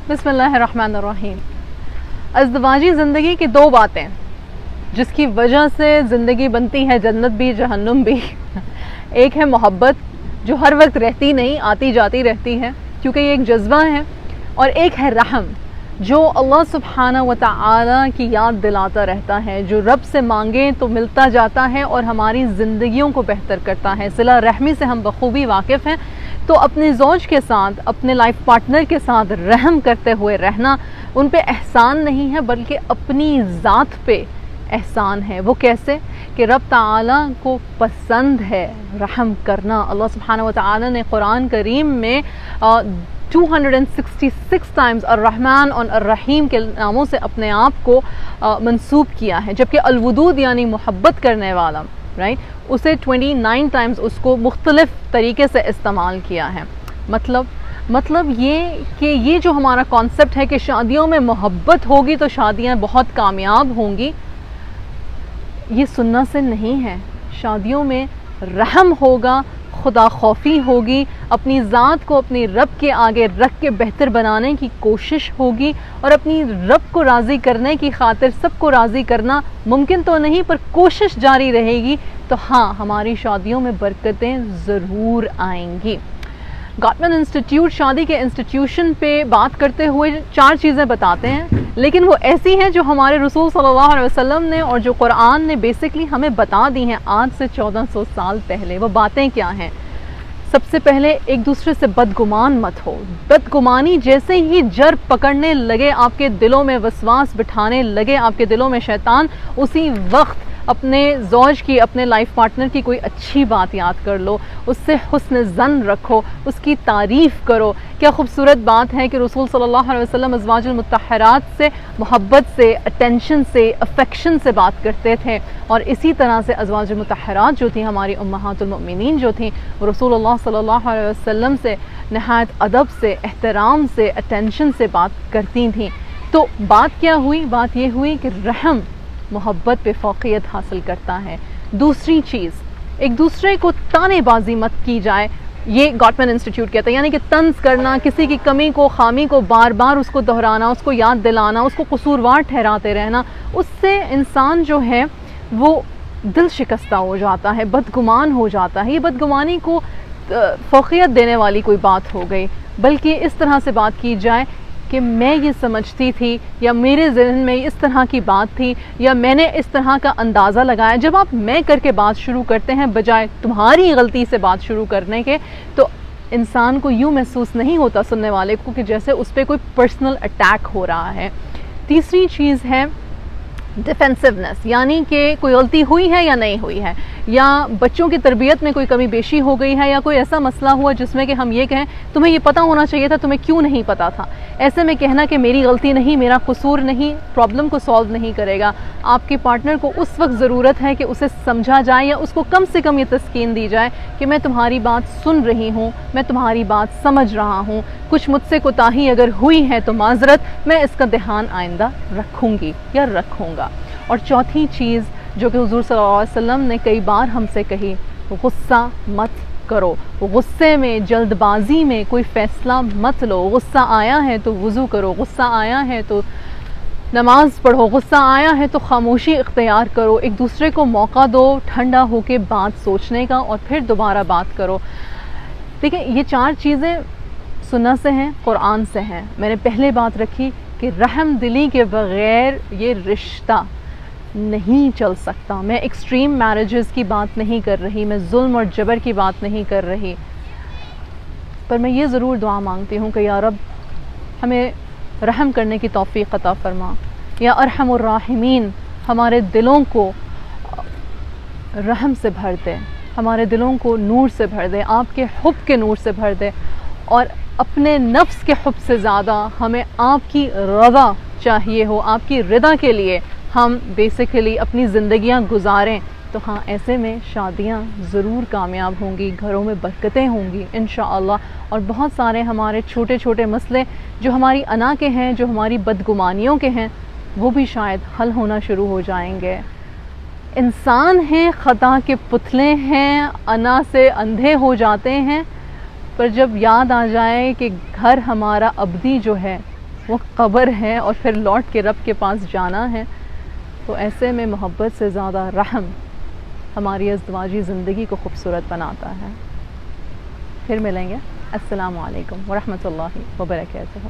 بسم اللہ الرحمن الرحیم۔ ازدواجی زندگی کی دو باتیں جس کی وجہ سے زندگی بنتی ہے جنت بھی جہنم بھی، ایک ہے محبت جو ہر وقت رہتی نہیں، آتی جاتی رہتی ہے کیونکہ یہ ایک جذبہ ہے، اور ایک ہے رحم جو اللہ سبحانہ و تعالی کی یاد دلاتا رہتا ہے، جو رب سے مانگیں تو ملتا جاتا ہے اور ہماری زندگیوں کو بہتر کرتا ہے۔ صلہ رحمی سے ہم بخوبی واقف ہیں، تو اپنے زوج کے ساتھ، اپنے لائف پارٹنر کے ساتھ رحم کرتے ہوئے رہنا ان پہ احسان نہیں ہے بلکہ اپنی ذات پہ احسان ہے۔ وہ کیسے کہ رب تعالیٰ کو پسند ہے رحم کرنا۔ اللہ سبحانہ و تعالیٰ نے قرآن کریم میں 266 ٹائمز الرحمن اور الرحیم کے ناموں سے اپنے آپ کو منسوب کیا ہے، جبکہ الودود یعنی محبت کرنے والا اسے 29 ٹائمز اس کو مختلف طریقے سے استعمال کیا ہے۔ مطلب یہ کہ یہ جو ہمارا کانسیپٹ ہے کہ شادیوں میں محبت ہوگی تو شادیاں بہت کامیاب ہوں گی، یہ سننا سے نہیں ہے۔ شادیوں میں رحم ہوگا، خدا خوفی ہوگی، اپنی ذات کو اپنی رب کے آگے رکھ کے بہتر بنانے کی کوشش ہوگی، اور اپنی رب کو راضی کرنے کی خاطر سب کو راضی کرنا ممکن تو نہیں پر کوشش جاری رہے گی، تو ہاں ہماری شادیوں میں برکتیں ضرور آئیں گی۔ گاٹمن انسٹیٹیوٹ شادی کے انسٹیٹیوشن پہ بات کرتے ہوئے 4 چیزیں بتاتے ہیں، لیکن وہ ایسی ہیں جو ہمارے رسول صلی اللہ علیہ وسلم نے اور جو قرآن نے بیسکلی ہمیں بتا دی ہیں آج سے 1400 سال پہلے۔ وہ باتیں کیا ہیں؟ سب سے پہلے ایک دوسرے سے بدگمان مت ہو۔ بدگمانی جیسے ہی جر پکڑنے لگے، آپ کے دلوں میں وسواس بٹھانے لگے آپ کے دلوں میں شیطان، اسی وقت اپنے زوج کی، اپنے لائف پارٹنر کی کوئی اچھی بات یاد کر لو، اس سے حسن ظن رکھو، اس کی تعریف کرو۔ کیا خوبصورت بات ہے کہ رسول صلی اللہ علیہ وسلم ازواج المطہرات سے محبت سے، اٹینشن سے، افیکشن سے بات کرتے تھے، اور اسی طرح سے ازواج المطہرات جو تھیں، ہماری امہات المؤمنین جو تھیں، وہ رسول اللہ صلی اللہ علیہ وسلم سے نہایت ادب سے، احترام سے، اٹینشن سے بات کرتی تھیں۔ تو بات کیا ہوئی؟ بات یہ ہوئی کہ رحم محبت پہ فوقیت حاصل کرتا ہے۔ دوسری چیز، ایک دوسرے کو تانے بازی مت کی جائے، یہ گاٹمن انسٹیٹیوٹ کہتا ہے، یعنی کہ طنز کرنا، کسی کی کمی کو، خامی کو بار بار اس کو دہرانا، اس کو یاد دلانا، اس کو قصوروار ٹھہراتے رہنا، اس سے انسان جو ہے وہ دل شکستہ ہو جاتا ہے، بدگمان ہو جاتا ہے۔ یہ بدگمانی کو فوقیت دینے والی کوئی بات ہو گئی، بلکہ اس طرح سے بات کی جائے کہ میں یہ سمجھتی تھی، یا میرے ذہن میں اس طرح کی بات تھی، یا میں نے اس طرح کا اندازہ لگایا۔ جب آپ میں کر کے بات شروع کرتے ہیں بجائے تمہاری غلطی سے بات شروع کرنے کے، تو انسان کو یوں محسوس نہیں ہوتا سننے والے کو کہ جیسے اس پہ کوئی پرسنل اٹیک ہو رہا ہے۔ تیسری چیز ہے ڈیفینسونیس، یعنی کہ کوئی غلطی ہوئی ہے یا نہیں ہوئی ہے، یا بچوں کی تربیت میں کوئی کمی بیشی ہو گئی ہے، یا کوئی ایسا مسئلہ ہوا جس میں کہ ہم یہ کہیں تمہیں یہ پتہ ہونا چاہیے تھا، تمہیں کیوں نہیں پتہ تھا۔ ایسے میں کہنا کہ میری غلطی نہیں، میرا قصور نہیں، پرابلم کو سالو نہیں کرے گا۔ آپ کے پارٹنر کو اس وقت ضرورت ہے کہ اسے سمجھا جائے، یا اس کو کم سے کم یہ تسکین دی جائے کہ میں تمہاری بات سن رہی ہوں، میں تمہاری بات سمجھ رہا ہوں، کچھ مجھ سے کوتاہی اگر ہوئی ہے تو معذرت، میں اس کا دھیان آئندہ رکھوں گی یا رکھوں گا۔ اور چوتھی چیز جو کہ حضور صلی اللہ علیہ وسلم نے کئی بار ہم سے کہی، غصہ مت کرو، غصے میں، جلد بازی میں کوئی فیصلہ مت لو۔ غصہ آیا ہے تو وضو کرو، غصہ آیا ہے تو نماز پڑھو، غصہ آیا ہے تو خاموشی اختیار کرو، ایک دوسرے کو موقع دو ٹھنڈا ہو کے بات سوچنے کا، اور پھر دوبارہ بات کرو۔ دیکھیں یہ 4 چیزیں سنت سے ہیں، قرآن سے ہیں۔ میں نے پہلے بات رکھی کہ رحم دلی کے بغیر یہ رشتہ نہیں چل سکتا۔ میں ایکسٹریم میرجز کی بات نہیں کر رہی، میں ظلم اور جبر کی بات نہیں کر رہی، پر میں یہ ضرور دعا مانگتی ہوں کہ یا رب ہمیں رحم کرنے کی توفیق عطا فرما، یا ارحم الراحمین ہمارے دلوں کو رحم سے بھر دے، ہمارے دلوں کو نور سے بھر دے، آپ کے حب کے نور سے بھر دے، اور اپنے نفس کے حب سے زیادہ ہمیں آپ کی رضا چاہیے ہو، آپ کی رضا کے لیے ہم بیسیکلی اپنی زندگیاں گزاریں۔ تو ہاں ایسے میں شادیاں ضرور کامیاب ہوں گی، گھروں میں برکتیں ہوں گی انشاءاللہ، اور بہت سارے ہمارے چھوٹے چھوٹے مسئلے جو ہماری انا کے ہیں، جو ہماری بدگمانیوں کے ہیں، وہ بھی شاید حل ہونا شروع ہو جائیں گے۔ انسان ہیں، خطا کے پتلے ہیں، انا سے اندھے ہو جاتے ہیں، پر جب یاد آ جائے کہ گھر ہمارا ابدی جو ہے وہ قبر ہے اور پھر لوٹ کے رب کے پاس جانا ہے. تو ایسے میں محبت سے زیادہ رحم ہماری ازدواجی زندگی کو خوبصورت بناتا ہے. پھر ملیں گے. السلام علیکم ورحمۃ اللہ وبرکاتہ.